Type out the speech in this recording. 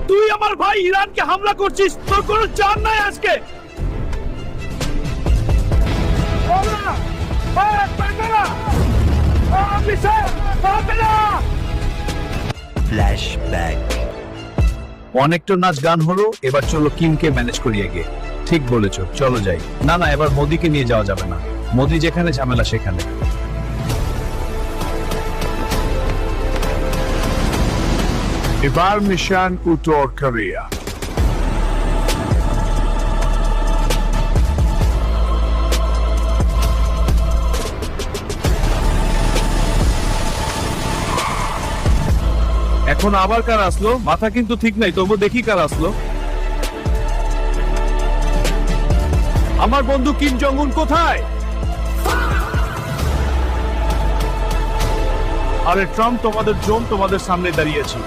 তুই আমার ভাই ইরানকে হামলা করছিস, তোর কোনো জান নাই আজকে। ফ্ল্যাশব্যাক। অনেকটা নাচ গান হলো, এবার চলো কিমকে ম্যানেজ করিয়ে গিয়ে। ঠিক বলেছো, চলো যাই। না না, এবার মোদিকে নিয়ে যাওয়া যাবে না। মোদি যেখানে ঝামেলা সেখানে। এবার মিশন উত্তর কোরিয়া। এখন আবার কার আসলো? মাথা কিন্তু ঠিক নাই, তবু দেখি কার আসলো। আমার বন্ধু কিম জং উন কোথায়? আরে ট্রাম্প, তোমাদের জোন তোমাদের সামনে দাঁড়িয়েছি।